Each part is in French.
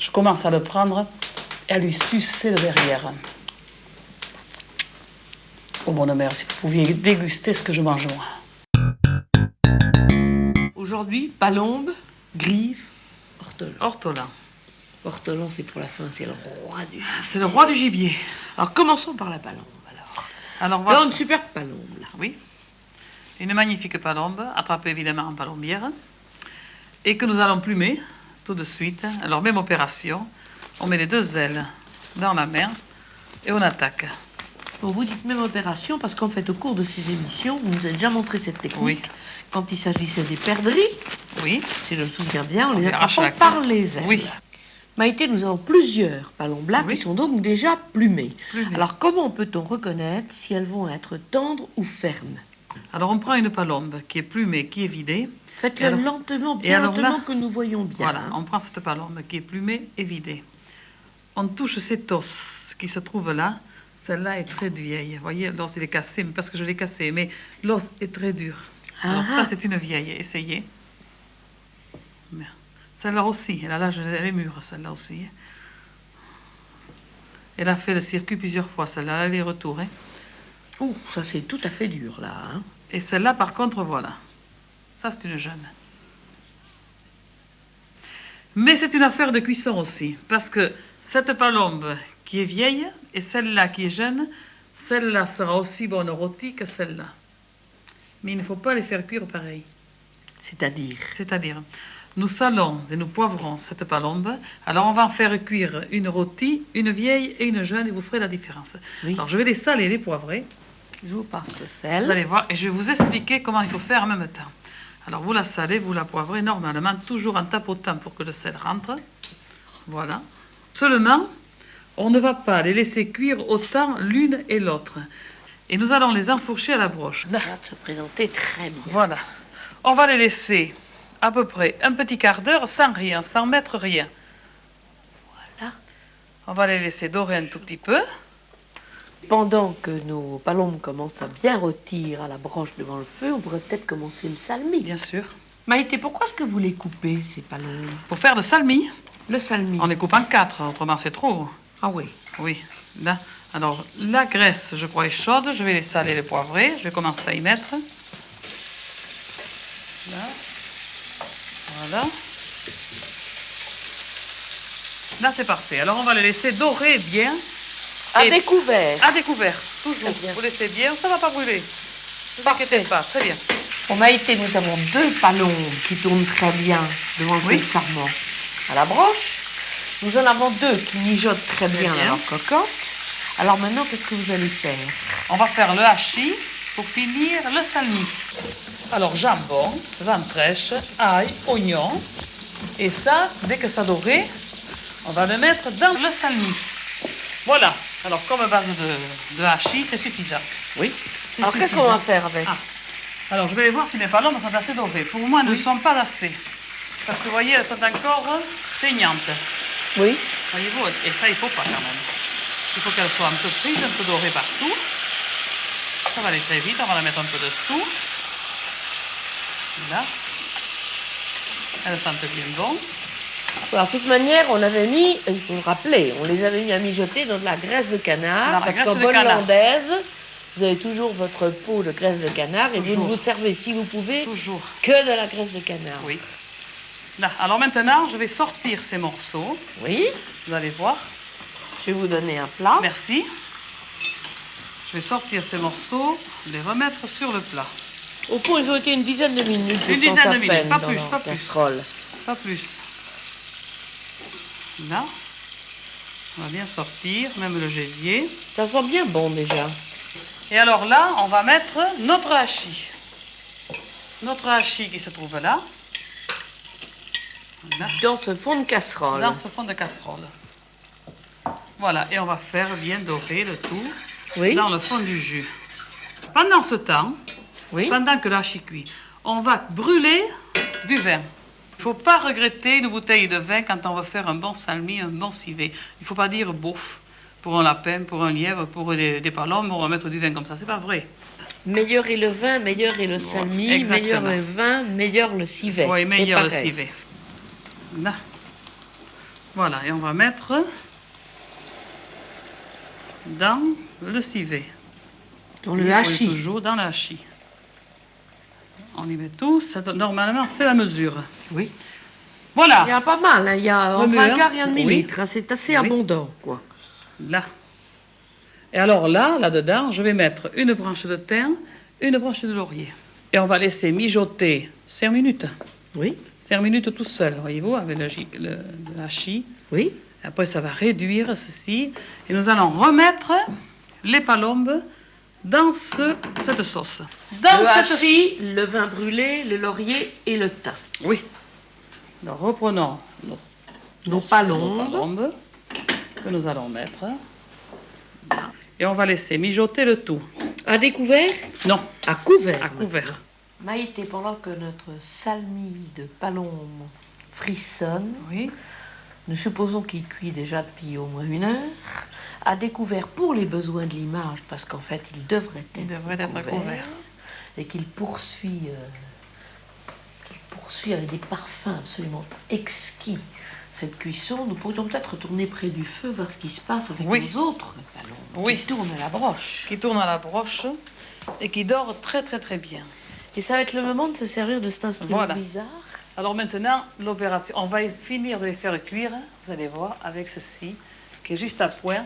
Je commence à le prendre et à lui sucer le derrière. Oh bonne mère, si vous pouviez déguster ce que je mange moi. Aujourd'hui, palombe, grive, ortolan. Ortolan. Ortolan, c'est pour la fin, c'est le roi du gibier. C'est le roi du gibier. Alors, commençons par la palombe, Alors, Là, voilà. une superbe palombe, là. Oui. Une magnifique palombe, attrapée évidemment en palombière, et que nous allons plumer tout de suite. Alors, même opération, on met les deux ailes dans la main et on attaque. Bon, vous dites même opération parce qu'en fait, au cours de ces émissions, vous nous avez déjà montré cette technique. Oui. Quand il s'agissait des perdrix, Oui. si je me souviens bien, on les les arrache à attrapait la par les ailes. Oui. Maïté, nous avons plusieurs palombes là Oui. qui sont donc déjà plumées. Plumées. Alors, comment peut-on reconnaître si elles vont être tendres ou fermes? Alors, on prend une palombe qui est plumée, qui est vidée. Faites-le Et alors- lentement, et bien alors là- lentement, que nous voyons bien. Voilà, on prend cette palombe qui est plumée et vidée. On touche cet os qui se trouve là. Celle-là est très vieille. Vous voyez, l'os il est cassé, mais parce que je l'ai cassé, mais l'os est très dur. Alors Ah. ça, c'est une vieille. Essayez. Bien. Celle-là aussi, elle est mûre, celle-là aussi. Elle a fait le circuit plusieurs fois, celle-là, aller-retour. Hein. Ouh, ça c'est tout à fait dur là. Hein. Et celle-là, par contre, voilà. Ça, c'est une jeune. Mais c'est une affaire de cuisson aussi, parce que cette palombe qui est vieille et celle-là qui est jeune, celle-là sera aussi bonne rôtie que celle-là. Mais il ne faut pas les faire cuire pareil. C'est-à-dire. C'est-à-dire, nous salons et nous poivrons cette palombe. Alors, on va en faire cuire une rôtie, une vieille et une jeune, et vous ferez la différence. Oui. Alors, je vais les saler et les poivrer. Je vous passe le Vous sel. allez voir, et je vais vous expliquer comment il faut faire en même temps. Alors, vous la salez, vous la poivrez normalement, toujours en tapotant pour que le sel rentre. Voilà. Seulement, on ne va pas les laisser cuire autant l'une et l'autre. Et nous allons les enfourcher à la broche. Ça va se présenter très bien. Voilà. On va les laisser à peu près un petit quart d'heure sans rien, sans mettre rien. Voilà. On va les laisser dorer un tout petit peu. Pendant que nos palombes commencent à bien rôtir à la broche devant le feu, on pourrait peut-être commencer le salmi. Bien sûr. Maïté, pourquoi est-ce que vous les coupez, ces palombes? Pour faire le salmi, Le salmi. on les coupe en 4, autrement c'est trop. Ah oui. Oui. Là. Alors, la graisse, je crois, est chaude. Je vais les saler, les poivrer. Je vais commencer à y mettre. Là. Voilà. Là, c'est parfait. Alors, on va les laisser dorer bien. À Et- découvert. À découvert, toujours. Très bien. Vous laissez bien, ça ne va pas brûler. Ne vous Parfait. inquiétez pas, très bien. Pour Maïté, nous avons 2 palombes qui tournent très bien devant le feu Oui. de charbon. À la broche, nous en avons 2 qui mijotent très bien bien. dans leur cocotte. Alors maintenant, qu'est-ce que vous allez faire? On va faire le hachis pour finir le salmi. Alors, jambon, ventrèche, ail, oignon. Et ça, dès que ça doré, on va le mettre dans le salmi. Voilà. Alors, comme base de hachis, c'est suffisant. Oui. C'est Alors qu'est-ce qu'on suffisant. va faire avec? Ah. Alors, je vais voir si mes palombes sont assez dorées. Pour moi, elles ne sont pas assez. Parce que, vous voyez, elles sont encore saignantes. Oui. Voyez-vous, et ça, il ne faut pas quand même. Il faut qu'elles soient un peu prises, un peu dorées partout. Ça va aller très vite, on va la mettre un peu dessous. Là. Elles sentent bien bon. Alors, de toute manière, on avait mis, il faut le rappeler, on les avait mis à mijoter dans de la graisse de canard. Dans la Parce graisse qu'en de bonne canard. landaise, vous avez toujours votre pot de graisse de canard et vous Toujours. ne vous servez, si vous pouvez, Toujours. que de la graisse de canard. Oui. Là. Alors maintenant, je vais sortir ces morceaux. Oui. Vous allez voir. Je vais vous donner un plat. Merci. Je vais sortir ces morceaux, les remettre sur le plat. Au fond, ils ont été une dizaine de minutes. je Une pense, dizaine à de minutes, peine pas dans plus, leur pas plus. casserole. Pas plus. Là. On va bien sortir, même le gésier. Ça sent bien bon déjà. Et alors là, on va mettre notre hachis. Notre hachis qui se trouve là. Voilà. Dans ce fond de casserole. Dans ce fond de casserole. Voilà, et on va faire bien dorer le tout Oui. dans le fond du jus. Pendant ce temps, Oui. pendant que l'hachis cuit, on va brûler du vin. Il ne faut pas regretter une bouteille de vin quand on veut faire un bon salmi, un bon civet. Il ne faut pas dire bouffe pour un lapin, pour un lièvre, pour des palombes, on va mettre du vin comme ça. C'est pas vrai. Meilleur est le vin, meilleur est le salmi, exactement. meilleur est le vin, meilleur le civet. Oui, C'est meilleur le pareil. civet. Là. Voilà, et on va mettre dans le civet. Dans le hachis. Toujours dans le hachis. On y met tout. Normalement, c'est la mesure. Oui. Voilà. Il y a pas mal, hein. Il y a entre un quart et un demi-litre. Hein. C'est assez abondant, quoi. Là. Et alors là-dedans, je vais mettre une branche de thym, une branche de laurier. Et on va laisser mijoter 5 minutes. Oui. 5 minutes tout seul, voyez-vous, avec le hachis. Oui. Après, ça va réduire ceci. Et nous allons remettre les palombes dans cette sauce. Dans le cette... hachis, le vin brûlé, le laurier et le thym. Oui. Alors, reprenons nos palombes que nous allons mettre. Et on va laisser mijoter le tout. À découvert? Non. À couvert. À couvert. Maïté, pendant que notre salmi de palombe frissonne, Oui. nous supposons qu'il cuit déjà depuis au moins 1 heure, à découvert pour les besoins de l'image, parce qu'en fait, il devrait être couvert, et qu'il poursuit avec des parfums absolument exquis cette cuisson. Nous pourrions peut-être retourner près du feu, voir ce qui se passe avec nos autres palombes qui tournent à la broche. Qui tournent à la broche et qui dort très très très bien. Et ça va être le moment de se servir de cet instrument bizarre. Alors maintenant, l'opération, on va finir de les faire cuire, vous allez voir, avec ceci, qui est juste à point.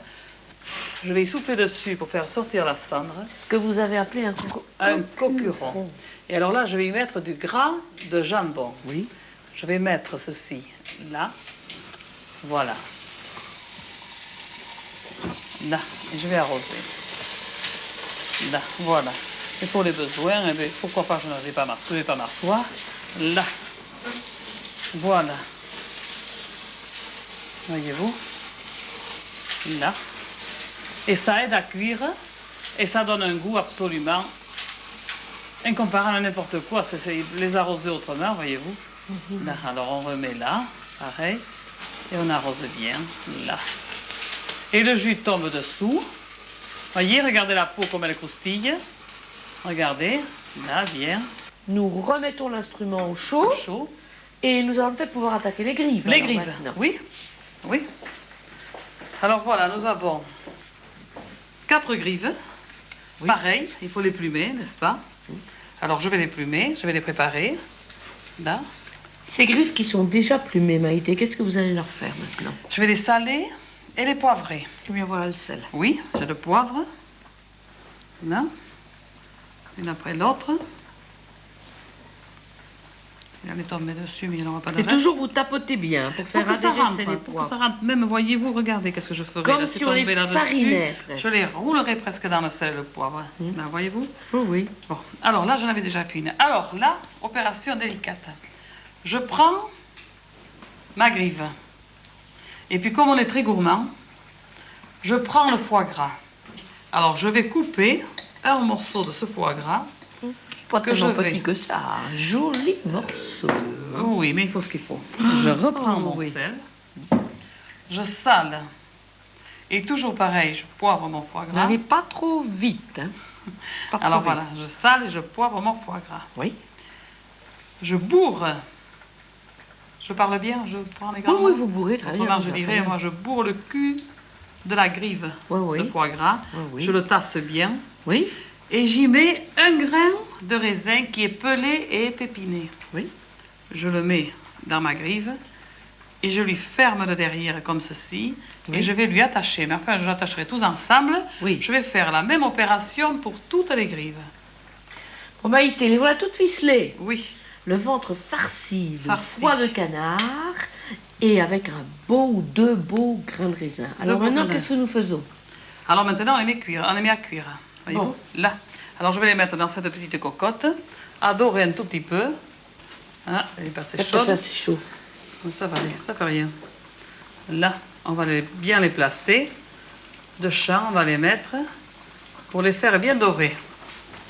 Je vais y souffler dessus pour faire sortir la cendre. C'est ce que vous avez appelé un cocuron. Et alors là, je vais y mettre du gras de jambon. Oui. Je vais mettre ceci là. Voilà. Là. Et je vais arroser. Là. Voilà. Et pour les besoins, eh bien, pourquoi pas, je ne vais pas m'asseoir. Là. Voilà. Voyez-vous? Là. Et ça aide à cuire. Et ça donne un goût absolument incomparable à n'importe quoi. C'est les arroser autrement, voyez-vous? Là. Alors on remet là, pareil. Et on arrose bien, là. Et le jus tombe dessous. Voyez, regardez la peau comme elle croustille. Regardez, là, bien. Nous remettons l'instrument au chaud. Et nous allons peut-être pouvoir attaquer les grives. Les grives, oui. Oui. Alors voilà, nous avons 4 grives. Oui. Pareil, il faut les plumer, n'est-ce pas? Alors je vais les plumer, je vais les préparer. Là. Ces grives qui sont déjà plumées, Maïté, qu'est-ce que vous allez leur faire maintenant? Je vais les saler et les poivrer. Eh bien voilà le sel. Oui, j'ai le poivre. Là. Une après l'autre. Il allait tomber dessus, mais il n'aura pas de reste. Et toujours vous tapotez bien pour faire adhérer les poivres. Ça rentre. Même, voyez-vous, regardez qu'est-ce que je ferai. Comme si on les farinait. Je les roulerai presque dans le sel, le poivre. Là, voyez-vous? Oh oui. Bon, alors là, j'en avais déjà fait une. Alors là, opération délicate. Je prends ma grive. Et puis, comme on est très gourmand, je prends le foie gras. Alors, je vais couper un morceau de ce foie gras. Pas tellement petit que ça, un joli morceau. Oui, mais il faut ce qu'il faut. Je reprends mon sel, je sale, et toujours pareil, je poivre mon foie gras. N'allez pas trop vite. Hein. Alors voilà, je sale et je poivre mon foie gras. Oui. Je bourre. Je parle bien, je prends les grands mots. Oui, vous bourrez très bien. Autrement, je dirais, moi, je bourre le cul de la grive de foie gras. Je le tasse bien. Oui. Et j'y mets un grain de raisin qui est pelé et pépiné. Oui. Je le mets dans ma grive et je lui ferme de derrière comme ceci. Oui. Et je vais lui attacher. Mais enfin, je l'attacherai tous ensemble. Oui. Je vais faire la même opération pour toutes les grives. Bon, Maïté, les voilà toutes ficelées. Oui. Le ventre farci de foie de canard et avec un beau ou 2 beaux grains de raisin. Alors maintenant, qu'est-ce que nous faisons? Alors maintenant, on les met à cuire. Voyez-vous? Là. Alors je vais les mettre dans cette petite cocotte, à dorer un tout petit peu. Ah, elle est pas assez chaude. Ça fait chaud. Ça va aller, ça fait rien. Là, on va bien les placer. De champ, on va les mettre pour les faire bien dorer.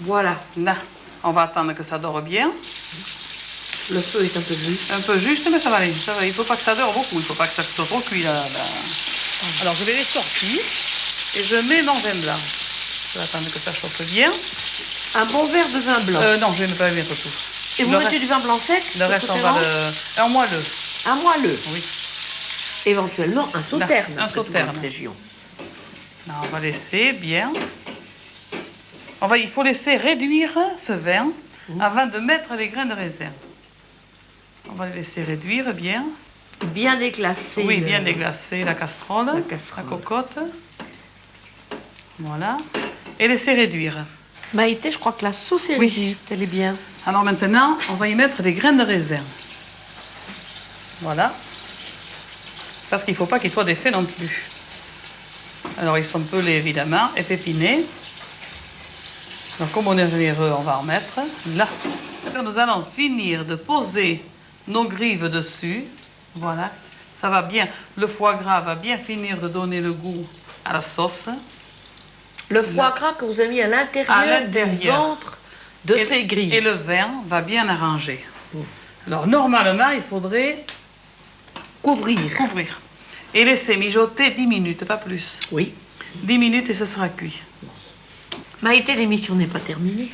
Voilà. Là, on va attendre que ça dore bien. Le feu est un peu juste. Un peu juste, mais ça va aller. Ça va. Il ne faut pas que ça dore beaucoup, il ne faut pas que ça soit trop cuit. Là. Alors je vais les sortir et je mets mon vin blanc. Je vais attendre que ça chauffe bien. Un bon verre de vin blanc? Non, je ne vais pas mettre tout. Et vous mettez du vin blanc sec? Le reste, on va le... Un moelleux. Un moelleux? Oui. Éventuellement un sauterne. Un sauterne. Là, on va laisser bien. Il faut laisser réduire ce vin avant de mettre les grains de raisin. On va les laisser réduire bien. Bien déglacer. Oui, bien déglacer la casserole, la cocotte. Voilà. Et laisser réduire. Maïté, je crois que la sauce est réduite, elle est bien. Alors maintenant, on va y mettre des grains de raisin. Voilà. Parce qu'il ne faut pas qu'ils soient défaits non plus. Alors ils sont pelés évidemment, épépinés. Donc comme on est généreux, on va en mettre là. Nous allons finir de poser nos grives dessus. Voilà, ça va bien. Le foie gras va bien finir de donner le goût à la sauce. Le foie gras que vous avez mis à l'intérieur du ventre de ces grives. Et le vin va bien arranger. Alors normalement, il faudrait couvrir. Et laisser mijoter 10 minutes, pas plus. Oui. 10 minutes et ce sera cuit. Maïté, l'émission n'est pas terminée.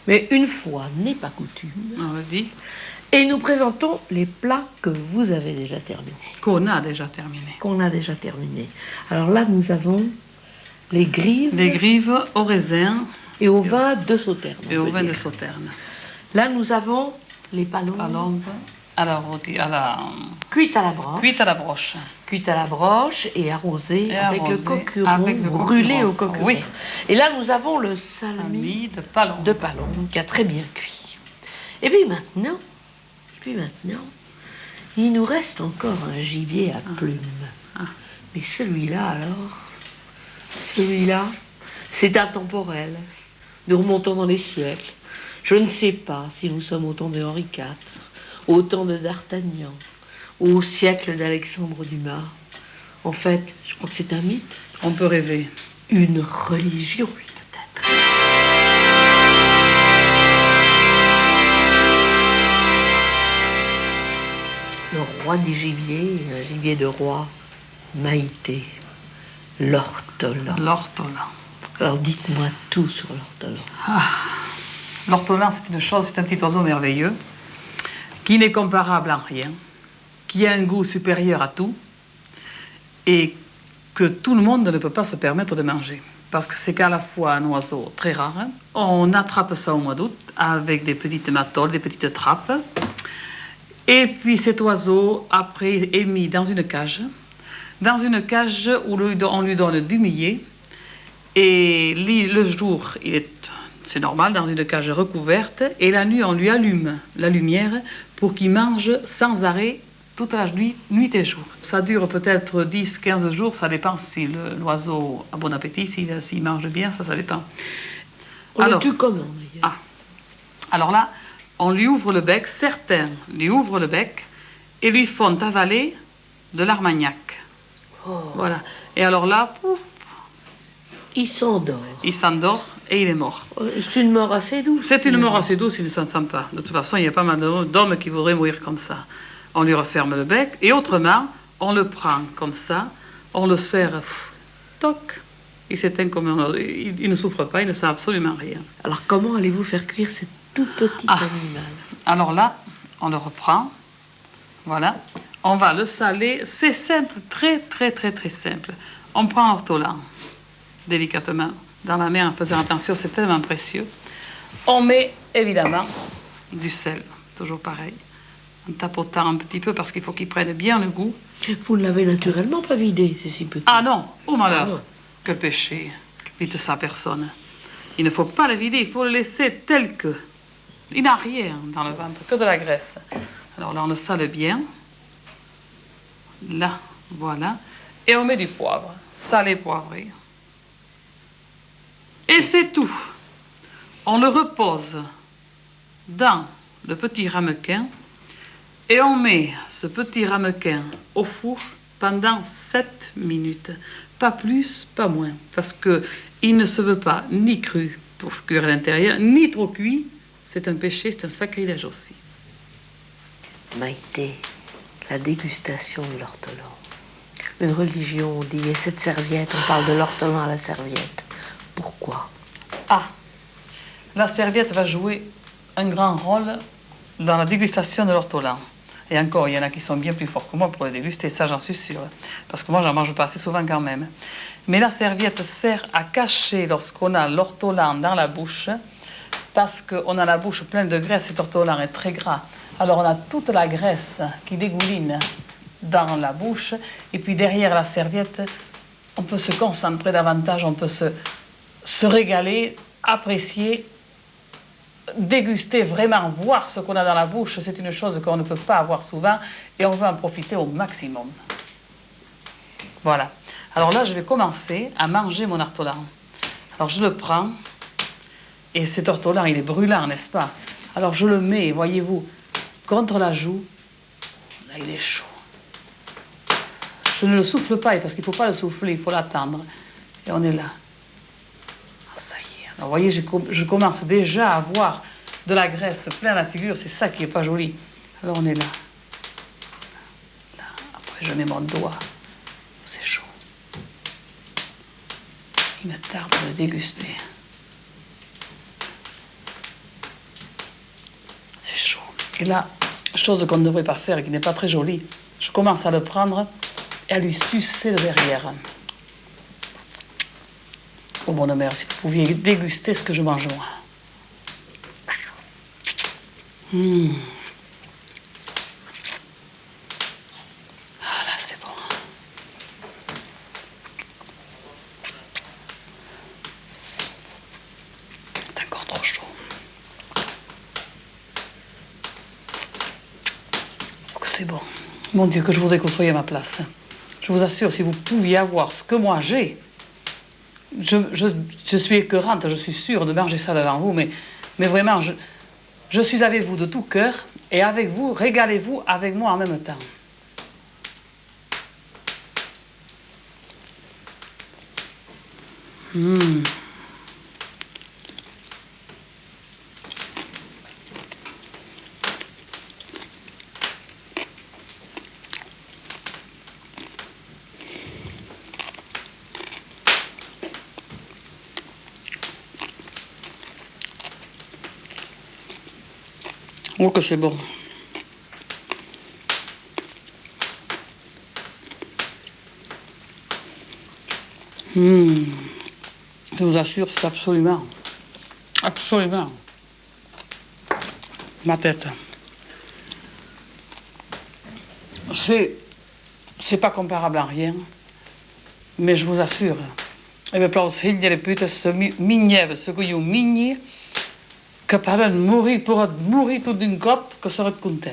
Mais une fois n'est pas coutume. On le dit. Et nous présentons les plats que vous avez déjà terminés. Qu'on a déjà terminé. Alors là, nous avons les grives. Des grives au raisin. Et au vin de Sauterne. Là, nous avons les palombes. Cuites à la broche et arrosées avec le coqueron, brûlé au coqueron. Oui. Et là, nous avons le salmi de palombe qui a très bien cuit. Et puis maintenant, il nous reste encore un gibier à plumes. Mais celui-là, c'est intemporel. Nous remontons dans les siècles. Je ne sais pas si nous sommes au temps de Henri IV, au temps de D'Artagnan, au siècle d'Alexandre Dumas. En fait, je crois que c'est un mythe. On peut rêver. Une religion, peut-être. Le roi des gibiers, un gibier de roi, Maïté, l'ortolan. Alors dites-moi tout sur l'ortolan. L'ortolan, c'est un petit oiseau merveilleux, qui n'est comparable en rien, qui a un goût supérieur à tout, et que tout le monde ne peut pas se permettre de manger. Parce que c'est qu'à la fois un oiseau très rare. On attrape ça au mois d'août avec des petites matoles, des petites trappes. Et puis cet oiseau, après, est mis dans une cage où on lui donne du millet. Et le jour, c'est normal, dans une cage recouverte. Et la nuit, on lui allume la lumière pour qu'il mange sans arrêt toute la nuit et jour. Ça dure peut-être 10-15 jours, ça dépend si l'oiseau a bon appétit, s'il mange bien, ça dépend. On le tue comment, d'ailleurs? Alors là, on lui ouvre le bec, certains lui ouvrent le bec et lui font avaler de l'armagnac. Voilà. Et alors là, il s'endort. Et il est mort. C'est une mort assez douce. C'est une mort assez douce, il ne s'en sent pas. De toute façon, il y a pas mal d'hommes qui voudraient mourir comme ça. On lui referme le bec, et autrement, on le prend comme ça, on le serre, toc, il s'éteint comme il ne souffre pas, il ne sent absolument rien. Alors comment allez-vous faire cuire ce tout petit animal? Alors là, on le reprend, voilà, on va le saler, c'est simple, très très très très simple. On prend un ortolan, délicatement, dans la main en faisant attention, c'est tellement précieux. On met évidemment du sel, toujours pareil. En tapotant un petit peu parce qu'il faut qu'il prenne bien le goût. Vous ne l'avez naturellement pas vidé, c'est si petit. Ah non, au malheur. Quel péché. Dites ça à personne. Il ne faut pas le vider, il faut le laisser tel que. Il n'a rien dans le ventre, que de la graisse. Alors là, on le sale bien. Là, voilà. Et on met du poivre, salé, poivré. Et c'est tout. On le repose dans le petit ramequin. Et on met ce petit ramequin au four pendant 7 minutes. Pas plus, pas moins. Parce qu'il ne se veut pas ni cru pour cuire à l'intérieur, ni trop cuit. C'est un péché, c'est un sacrilège aussi. Maïté, la dégustation de l'ortolan. Une religion, on dit, et cette serviette, on parle de l'ortolan à la serviette. Pourquoi? La serviette va jouer un grand rôle dans la dégustation de l'ortolan. Et encore, il y en a qui sont bien plus forts que moi pour les déguster, ça j'en suis sûre. Parce que moi, j'en mange pas assez souvent quand même. Mais la serviette sert à cacher lorsqu'on a l'ortolan dans la bouche, parce qu'on a la bouche pleine de graisse, cet ortolan est très gras. Alors on a toute la graisse qui dégouline dans la bouche, et puis derrière la serviette, on peut se concentrer davantage, on peut se régaler, apprécier, déguster, vraiment voir ce qu'on a dans la bouche. C'est une chose qu'on ne peut pas avoir souvent, et on veut en profiter au maximum. Voilà. Alors là, je vais commencer à manger mon ortolan. Alors je le prends, et cet ortolan, il est brûlant, n'est-ce pas? Alors je le mets, voyez-vous, contre la joue. Là, il est chaud. Je ne le souffle pas, parce qu'il ne faut pas le souffler, il faut l'attendre. Et on est là. Ah, ça y est. Alors, vous voyez, je commence déjà à avoir de la graisse plein la figure. C'est ça qui n'est pas joli. Alors, on est là. Là. Après, je mets mon doigt. C'est chaud. Il me tarde de le déguster. C'est chaud. Et là, chose qu'on ne devrait pas faire et qui n'est pas très jolie, je commence à le prendre et à lui sucer le derrière. Oh bonne mère, si vous pouviez déguster ce que je mange moi. Ah là, c'est bon. C'est encore trop chaud. Oh, que c'est bon. Mon Dieu, que je voudrais que vous soyez à ma place. Je vous assure, si vous pouviez avoir ce que moi j'ai, je suis écœurante, je suis sûre de manger ça devant vous, mais vraiment, je suis avec vous de tout cœur, et avec vous, régalez-vous avec moi en même temps. Oh que c'est bon. Je vous assure, c'est absolument ma tête. C'est pas comparable à rien, mais je vous assure. Et bien, plaus hindjere putas minjev, ce que you minje, que parlen mourir pour mourir tout d'un cop, que serait contents.